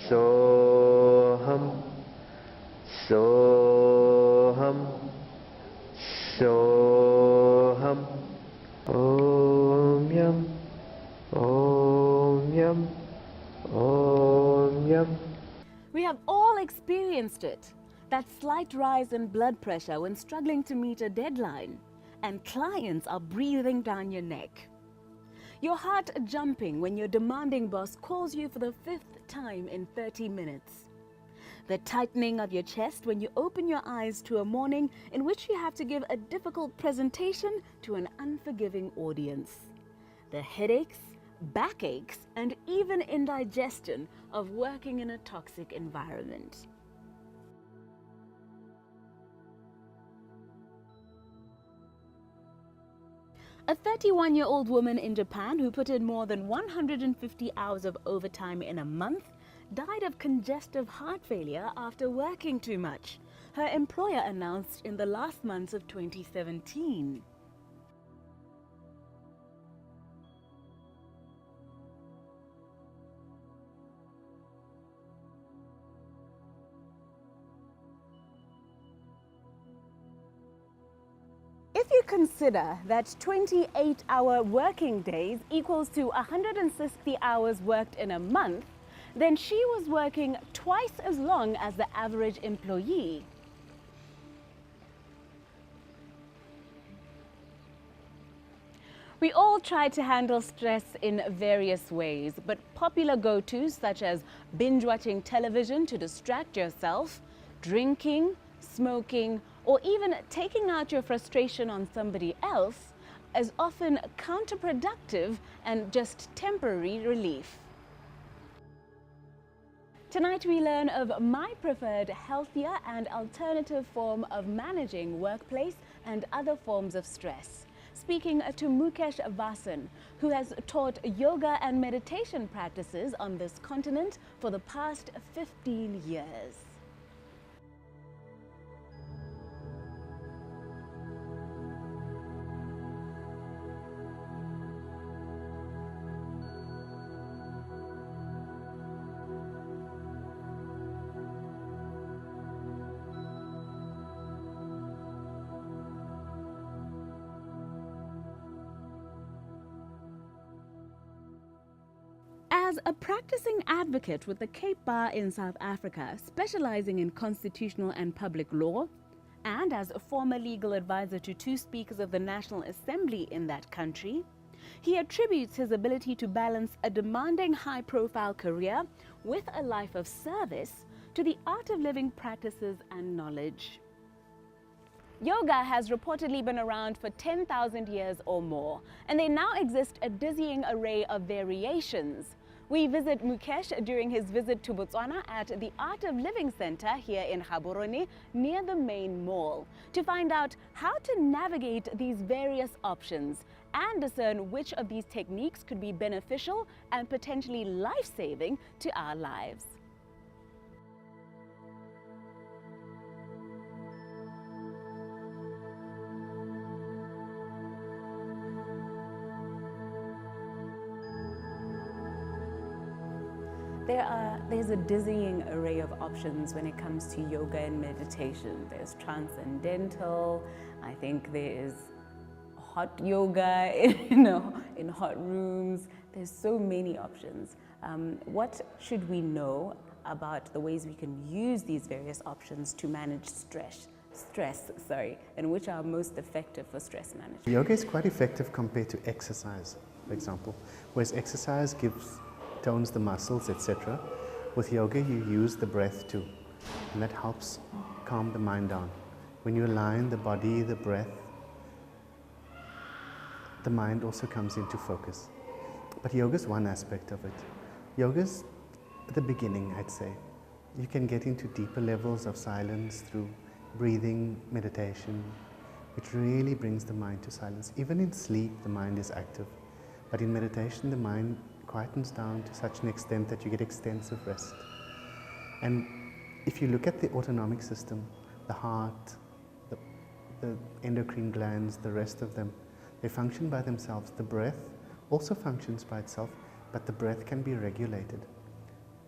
Soham, Soham, Soham. Om Yam, Om Yam, Om Yam. We have all experienced it. That slight rise in blood pressure when struggling to meet a deadline, and clients are breathing down your neck. Your heart jumping when your demanding boss calls you for the 5th time in 30 minutes. The tightening of your chest when you open your eyes to a morning in which you have to give a difficult presentation to an unforgiving audience. The headaches, backaches, and even indigestion of working in a toxic environment. A 31-year-old woman in Japan who put in more than 150 hours of overtime in a month died of congestive heart failure after working too much, her employer announced in the last months of 2017. If you consider that 28-hour working days equals to 160 hours worked in a month, then she was working twice as long as the average employee. We all try to handle stress in various ways, but popular go-tos such as binge-watching television to distract yourself, drinking, smoking, or even taking out your frustration on somebody else is often counterproductive and just temporary relief. Tonight we learn of my preferred healthier and alternative form of managing workplace and other forms of stress. Speaking to Mukesh Vasan, who has taught yoga and meditation practices on this continent for the past 15 years. As a practicing advocate with the Cape Bar in South Africa, specializing in constitutional and public law, and as a former legal advisor to 2 speakers of the National Assembly in that country, he attributes his ability to balance a demanding high-profile career with a life of service to the art of living practices and knowledge. Yoga has reportedly been around for 10,000 years or more, and there now exist a dizzying array of variations. We visit Mukesh during his visit to Botswana at the Art of Living Center here in Gaborone near the main mall to find out how to navigate these various options and discern which of these techniques could be beneficial and potentially life-saving to our lives. There's a dizzying array of options when it comes to yoga and meditation. There's transcendental, I think there is hot yoga in hot rooms. There's so many options. What should we know about the ways we can use these various options to manage stress, and which are most effective for stress management? Yoga is quite effective compared to exercise, for example, whereas exercise tones the muscles, etc. With yoga, you use the breath too, and that helps calm the mind down. When you align the body, the breath, the mind also comes into focus. But yoga is one aspect of it. Yoga is the beginning, I'd say. You can get into deeper levels of silence through breathing, meditation, which really brings the mind to silence. Even in sleep, the mind is active. But in meditation, the mind quietens down to such an extent that you get extensive rest. And if you look at the autonomic system, the heart, the endocrine glands, the rest of them, they function by themselves. The breath also functions by itself, but the breath can be regulated.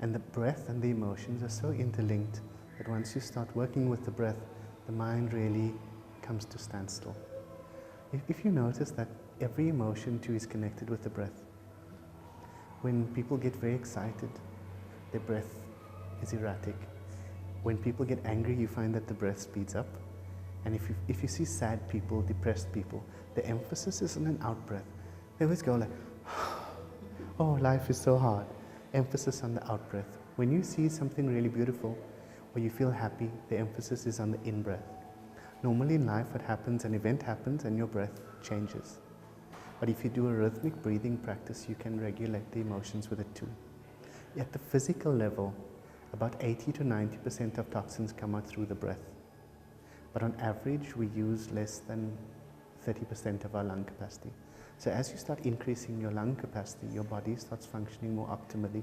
And the breath and the emotions are so interlinked that once you start working with the breath, the mind really comes to standstill. If you notice that every emotion too is connected with the breath. When people get very excited, their breath is erratic. When people get angry, you find that the breath speeds up. And if you see sad people, depressed people, the emphasis is on an out breath. They always go like, oh, life is so hard. Emphasis on the out breath. When you see something really beautiful or you feel happy, the emphasis is on the in breath. Normally in life what happens, an event happens and your breath changes. But if you do a rhythmic breathing practice, you can regulate the emotions with it too. At the physical level, about 80 to 90% of toxins come out through the breath. But on average, we use less than 30% of our lung capacity. So as you start increasing your lung capacity, your body starts functioning more optimally,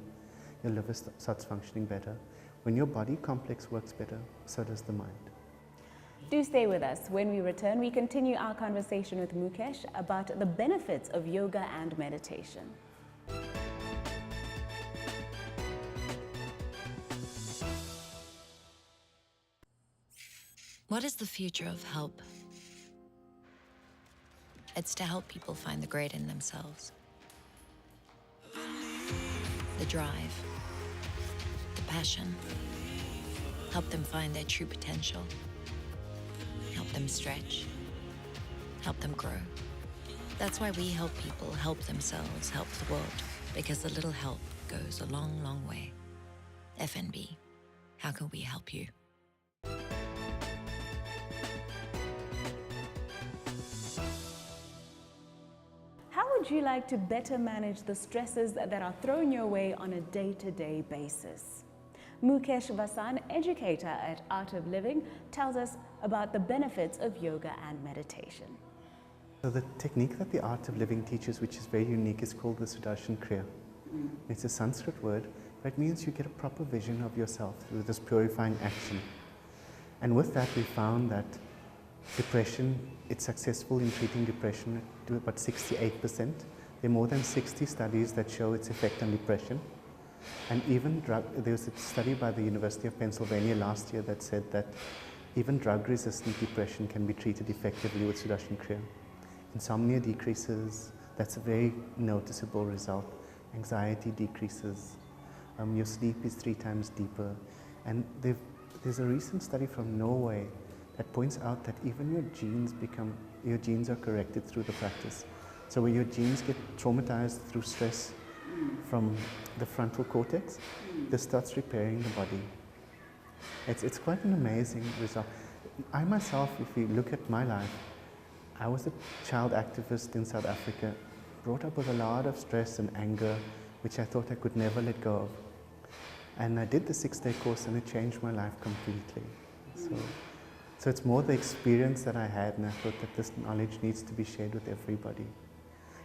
your liver starts functioning better. When your body complex works better, so does the mind. Do stay with us. When we return, we continue our conversation with Mukesh about the benefits of yoga and meditation. What is the future of help? It's to help people find the great in themselves. The drive, the passion. Help them find their true potential. Help them stretch. Help them grow. That's why we help people help themselves, help the world. Because a little help goes a long, long way. FNB, how can we help you? How would you like to better manage the stresses that are thrown your way on a day-to-day basis? Mukesh Vasan, educator at Art of Living, tells us about the benefits of yoga and meditation. So the technique that the Art of Living teaches, which is very unique, is called the Sudarshan Kriya. It's a Sanskrit word, but it means you get a proper vision of yourself through this purifying action. And with that, we found that depression, it's successful in treating depression to about 68%. There are more than 60 studies that show its effect on depression. And even there was a study by the University of Pennsylvania last year that said that even drug-resistant depression can be treated effectively with Sudarshan Kriya. Insomnia decreases, that's a very noticeable result. Anxiety decreases, your sleep is 3 times deeper. And there's a recent study from Norway that points out that even your genes are corrected through the practice. So where your genes get traumatized through stress from the frontal cortex, this starts repairing the body. It's quite an amazing result. I myself, if you look at my life, I was a child activist in South Africa, brought up with a lot of stress and anger, which I thought I could never let go of. And I did the 6-day course and it changed my life completely. So it's more the experience that I had, and I thought that this knowledge needs to be shared with everybody.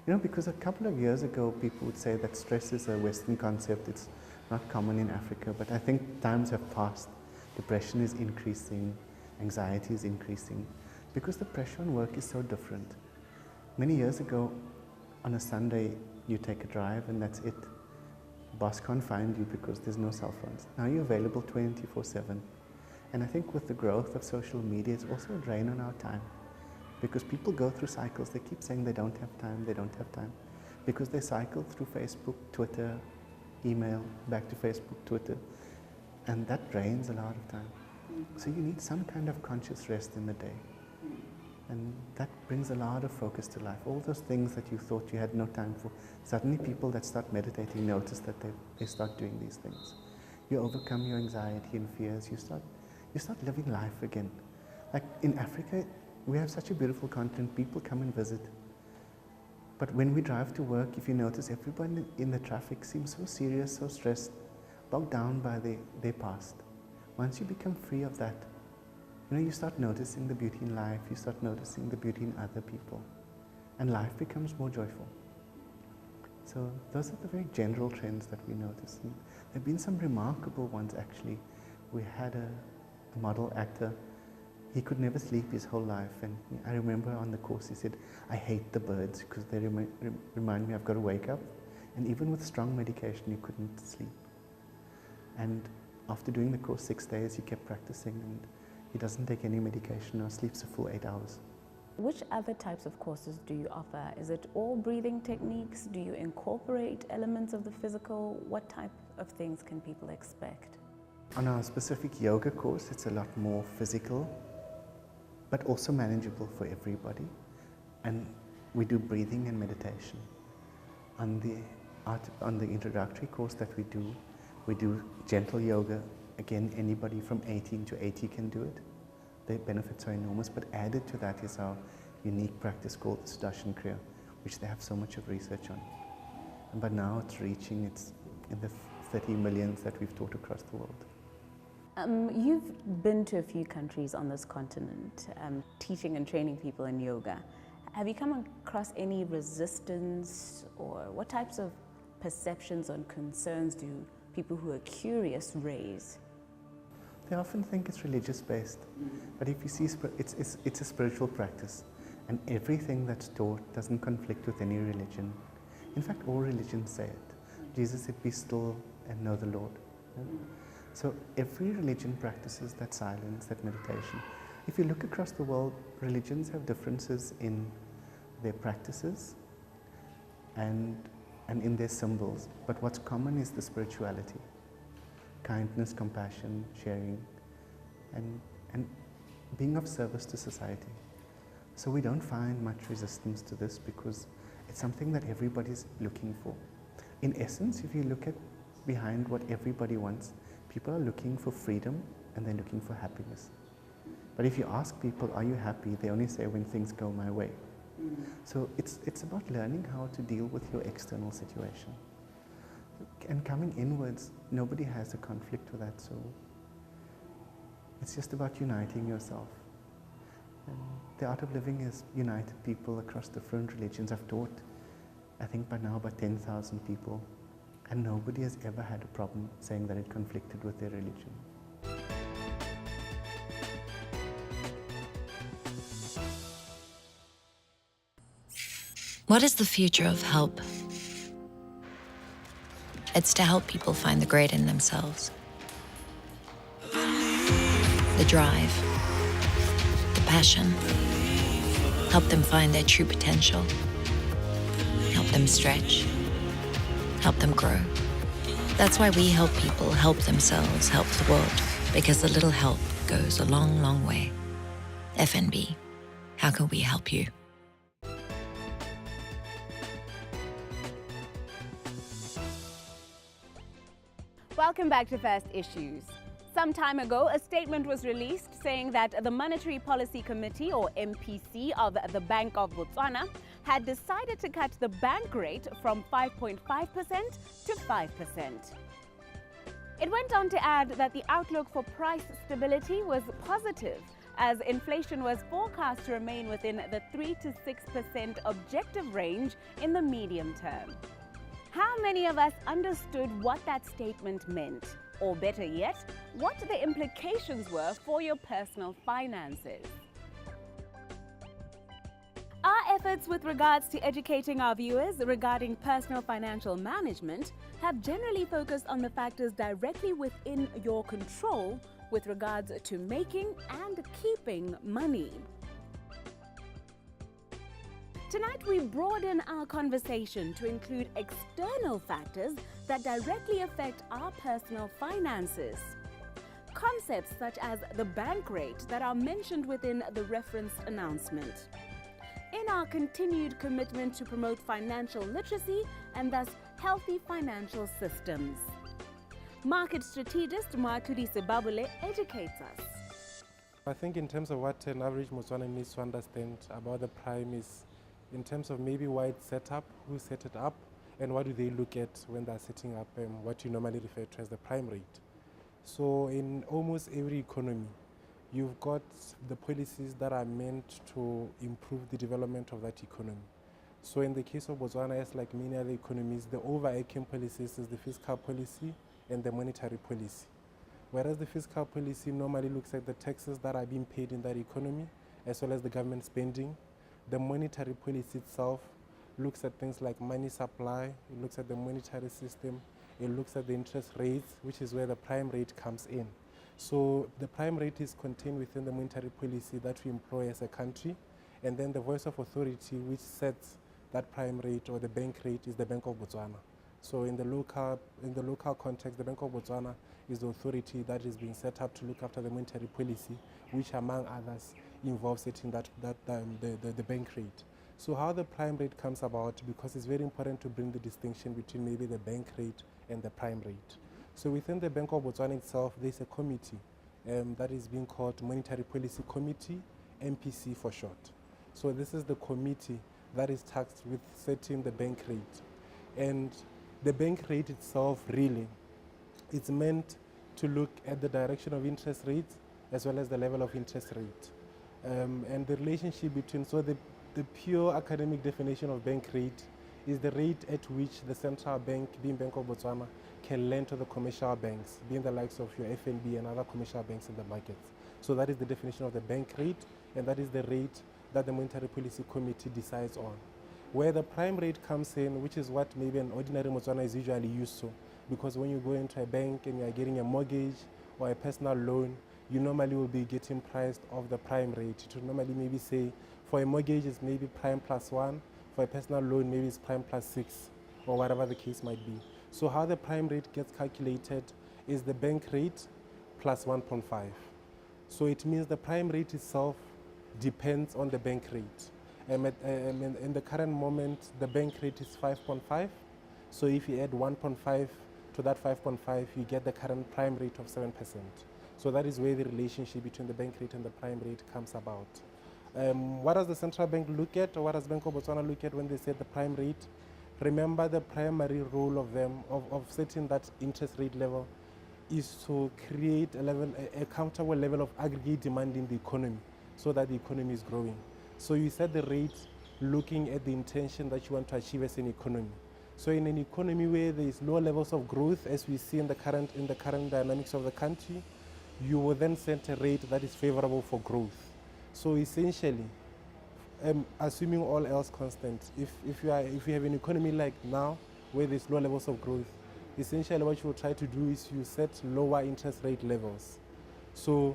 You know, because a couple of years ago, people would say that stress is a Western concept, it's not common in Africa, but I think times have passed. Depression is increasing, anxiety is increasing, because the pressure on work is so different. Many years ago, on a Sunday, you take a drive and that's it. Boss can't find you because there's no cell phones. Now you're available 24/7. And I think with the growth of social media, it's also a drain on our time. Because people go through cycles, they keep saying they don't have time, they don't have time. Because they cycle through Facebook, Twitter, email, back to Facebook, Twitter. And that drains a lot of time. So you need some kind of conscious rest in the day. And that brings a lot of focus to life. All those things that you thought you had no time for, suddenly people that start meditating notice that they start doing these things. You overcome your anxiety and fears, you start living life again. Like in Africa, we have such a beautiful continent, people come and visit. But when we drive to work, if you notice, everyone in the traffic seems so serious, so stressed, bogged down by their past. Once you become free of that, you start noticing the beauty in life, you start noticing the beauty in other people, and life becomes more joyful. So those are the very general trends that we notice. And there have been some remarkable ones actually. We had a model actor, he could never sleep his whole life, and I remember on the course he said, I hate the birds because they remind me I've got to wake up, and even with strong medication he couldn't sleep. And after doing the course 6 days, he kept practicing, and he doesn't take any medication or sleeps a full 8 hours. Which other types of courses do you offer? Is it all breathing techniques? Do you incorporate elements of the physical? What type of things can people expect? On our specific yoga course, it's a lot more physical, but also manageable for everybody. And we do breathing and meditation. On the introductory course that we do gentle yoga. Again, anybody from 18 to 80 can do it. The benefits are enormous, but added to that is our unique practice called Sudarshan Kriya, which they have so much of research on. But now it's in the 30 millions that we've taught across the world. You've been to a few countries on this continent, teaching and training people in yoga. Have you come across any resistance, or what types of perceptions and concerns do people who are curious raise? They often think it's religious based, but if you see, it's a spiritual practice, and everything that's taught doesn't conflict with any religion. In fact, all religions say it. Jesus said, "Be still and know the Lord." So every religion practices that silence, that meditation. If you look across the world, religions have differences in their practices and in their symbols, but what's common is the spirituality. Kindness, compassion, sharing, and being of service to society. So we don't find much resistance to this because it's something that everybody's looking for. In essence, if you look at behind what everybody wants, people are looking for freedom and they're looking for happiness. But if you ask people, are you happy? They only say when things go my way. So it's about learning how to deal with your external situation. And coming inwards, nobody has a conflict with that, so it's just about uniting yourself. And the art of living has united people across different religions. I've taught, I think by now, about 10,000 people, and nobody has ever had a problem saying that it conflicted with their religion. What is the future of help? It's to help people find the great in themselves. The drive, the passion. Help them find their true potential. Help them stretch. Help them grow. That's why we help people help themselves, help the world, because a little help goes a long, long way. FNB, how can we help you? Welcome back to First Issues. Some time ago, a statement was released saying that the Monetary Policy Committee, or MPC, of the Bank of Botswana had decided to cut the bank rate from 5.5% to 5%. It went on to add that the outlook for price stability was positive, as inflation was forecast to remain within the 3 to 6% objective range in the medium term. How many of us understood what that statement meant? Or better yet, what the implications were for your personal finances? Our efforts with regards to educating our viewers regarding personal financial management have generally focused on the factors directly within your control with regards to making and keeping money. Tonight, we broaden our conversation to include external factors that directly affect our personal finances. Concepts such as the bank rate that are mentioned within the referenced announcement. In our continued commitment to promote financial literacy and thus healthy financial systems. Market strategist Moatudi Sebabule educates us. I think in terms of what an average Motswana needs to understand about the prime is in terms of maybe why it's set up, who set it up, and what do they look at when they're setting up what you normally refer to as the prime rate. So in almost every economy, you've got the policies that are meant to improve the development of that economy. So in the case of Botswana, as like many other economies, the overarching policies is the fiscal policy and the monetary policy. Whereas the fiscal policy normally looks at the taxes that are being paid in that economy, as well as the government spending. The monetary policy itself looks at things like money supply, it looks at the monetary system, it looks at the interest rates, which is where the prime rate comes in. So the prime rate is contained within the monetary policy that we employ as a country, and then the voice of authority which sets that prime rate or the bank rate is the Bank of Botswana. So in the local context, the Bank of Botswana is the authority that is being set up to look after the monetary policy, which among others involves setting the bank rate. So how the prime rate comes about, because it's very important to bring the distinction between maybe the bank rate and the prime rate. So within the Bank of Botswana itself, there's a committee that is being called Monetary Policy Committee, MPC for short. So this is the committee that is tasked with setting the bank rate. And the bank rate itself really, it's meant to look at the direction of interest rates as well as the level of interest rate. And the relationship between, so the pure academic definition of bank rate is the rate at which the central bank, being Bank of Botswana, can lend to the commercial banks, being the likes of your FNB and other commercial banks in the markets. So that is the definition of the bank rate, and that is the rate that the Monetary Policy Committee decides on. Where the prime rate comes in, which is what maybe an ordinary Botswana is usually used to, because when you go into a bank and you are getting a mortgage or a personal loan, you normally will be getting priced off the prime rate. To normally maybe say, for a mortgage it's maybe prime +1, for a personal loan maybe it's prime +6, or whatever the case might be. So how the prime rate gets calculated is the bank rate plus 1.5. So it means the prime rate itself depends on the bank rate. In the current moment, the bank rate is 5.5. So if you add 1.5 to that 5.5, you get the current prime rate of 7%. So that is where the relationship between the bank rate and the prime rate comes about. What does the central bank look at, or what does Bank of Botswana look at when they set the prime rate? Remember, the primary role of them, of setting that interest rate level, is to create a comfortable level of aggregate demand in the economy so that the economy is growing. So you set the rate looking at the intention that you want to achieve as an economy. So in an economy where there is low levels of growth, as we see in the current dynamics of the country, you will then set a rate that is favorable for growth. So essentially, assuming all else constant, if you have an economy like now where there's low levels of growth, essentially what you will try to do is you set lower interest rate levels. So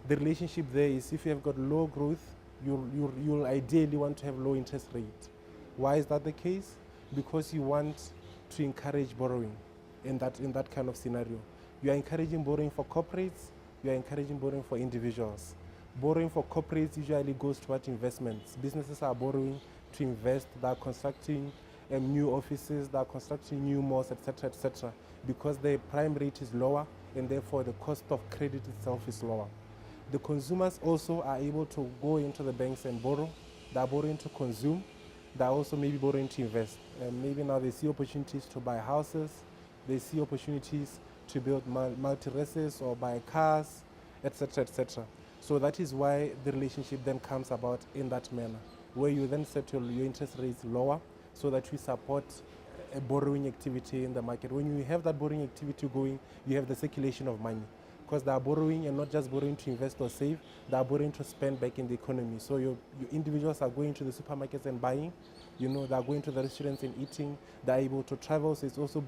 the relationship there is, if you have got low growth, you'll ideally want to have low interest rate. Why is that the case? Because you want to encourage borrowing in that kind of scenario. You are encouraging borrowing for corporates, you are encouraging borrowing for individuals. Borrowing for corporates usually goes towards investments. Businesses are borrowing to invest, they are constructing new offices, they are constructing new malls, etc., because the prime rate is lower and therefore the cost of credit itself is lower. The consumers also are able to go into the banks and borrow. They are borrowing to consume, they are also maybe borrowing to invest. Maybe now they see opportunities to buy houses, they see opportunities to build multi-reses or buy cars, etc. So that is why the relationship then comes about in that manner, where you then set your interest rates lower so that you support a borrowing activity in the market. When you have that borrowing activity going, you have the circulation of money, because they are borrowing and not just borrowing to invest or save, they are borrowing to spend back in the economy. So your individuals are going to the supermarkets and buying, they are going to the restaurants and eating, they are able to travel, so it's also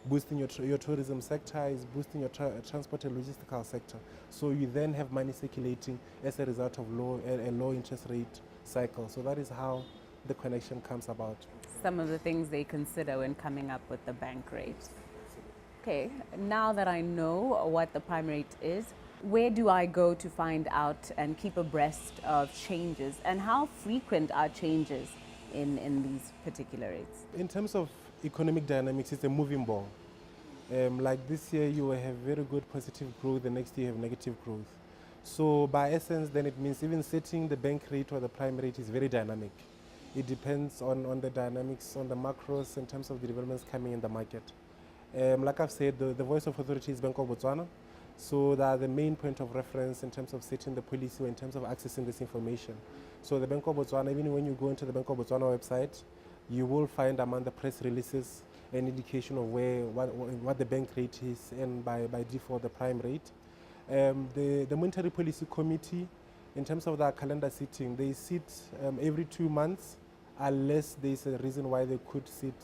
boosting your tourism sector, is boosting your transport and logistical sector. So you then have money circulating as a result of a low interest rate cycle. So that is how the connection comes about. Some of the things they consider when coming up with the bank rate. Okay, now that I know what the prime rate is, where do I go to find out and keep abreast of changes, and how frequent are changes in these particular rates? In terms of economic dynamics, it's a moving ball. Like this year, you will have very good positive growth, the next year you have negative growth. So by essence, then it means even setting the bank rate or the prime rate is very dynamic. It depends on the dynamics, on the macros in terms of the developments coming in the market. Like I've said, the voice of authority is Bank of Botswana. So they are the main point of reference in terms of setting the policy or in terms of accessing this information. So the Bank of Botswana, even when you go into the Bank of Botswana website, you will find among the press releases an indication of what the bank rate is, and by default the prime rate. The Monetary Policy Committee, in terms of their calendar sitting, they sit every 2 months, unless there's a reason why they could sit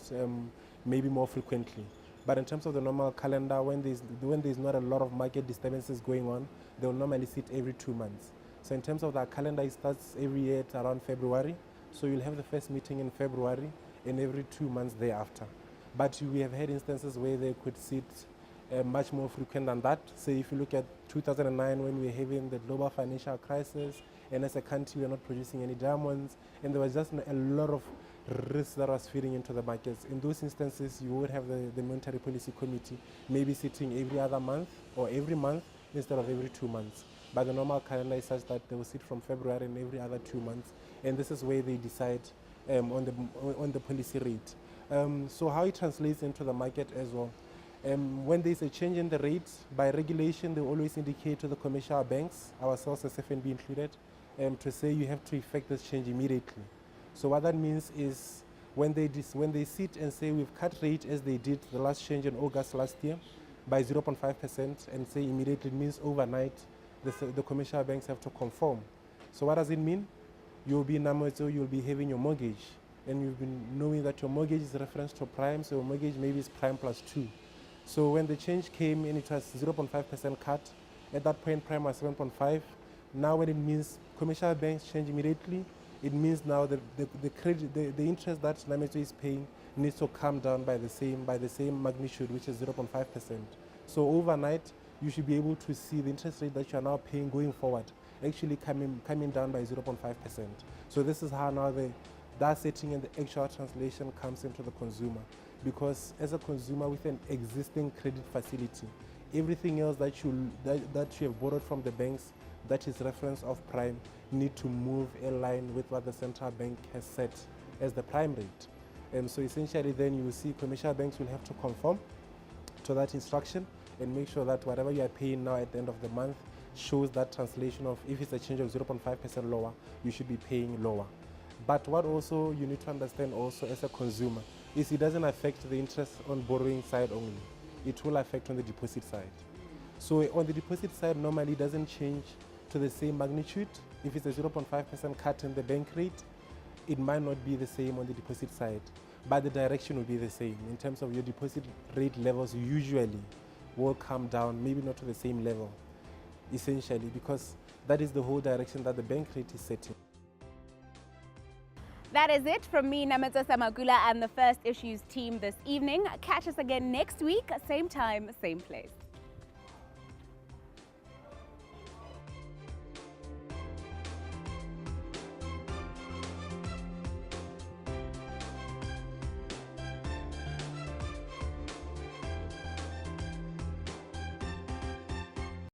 maybe more frequently. But in terms of the normal calendar, when there's not a lot of market disturbances going on, they will normally sit every 2 months. So in terms of that calendar, it starts every year at around February. So you'll have the first meeting in February and every 2 months thereafter. But we have had instances where they could sit much more frequent than that. So if you look at 2009, when we were having the global financial crisis, and as a country we are not producing any diamonds, and there was just a lot of risk that was feeding into the markets. In those instances, you would have the Monetary Policy Committee maybe sitting every other month or every month instead of every 2 months. But the normal calendar is such that they will sit from February and every other 2 months, and this is where they decide on the policy rate. So how it translates into the market as well. When there's a change in the rate, by regulation, they always indicate to the commercial banks, ourselves as FNB included, to say you have to effect this change immediately. So what that means is when they sit and say we've cut rate as they did the last change in August last year by 0.5% and say immediately, it means overnight the commercial banks have to conform. So what does it mean? You'll be in Namozo, you'll be having your mortgage, and you've been knowing that your mortgage is referenced to prime, so your mortgage maybe is prime plus 2. So when the change came and it was 0.5% cut, at that point prime was 7.5. Now when it means commercial banks change immediately, it means now the interest that Nameto is paying needs to come down by the same magnitude, which is 0.5%. So overnight, you should be able to see the interest rate that you are now paying going forward actually coming down by 0.5%. So this is how now that setting and the actual translation comes into the consumer. Because as a consumer with an existing credit facility, everything else that you have borrowed from the banks that is reference of prime need to move in line with what the central bank has set as the prime rate. So essentially then you will see commercial banks will have to conform to that instruction and make sure that whatever you are paying now at the end of the month shows that translation of if it's a change of 0.5% lower, you should be paying lower. But what also you need to understand also as a consumer is it doesn't affect the interest on borrowing side only. It will affect on the deposit side. So on the deposit side, normally it doesn't change to the same magnitude. If it's a 0.5% cut in the bank rate, it might not be the same on the deposit side, but the direction will be the same. In terms of your deposit rate levels, usually will come down, maybe not to the same level, essentially, because that is the whole direction that the bank rate is setting. That is it from me, Nameto Samagula, and the First Issues team this evening. Catch us again next week, same time, same place.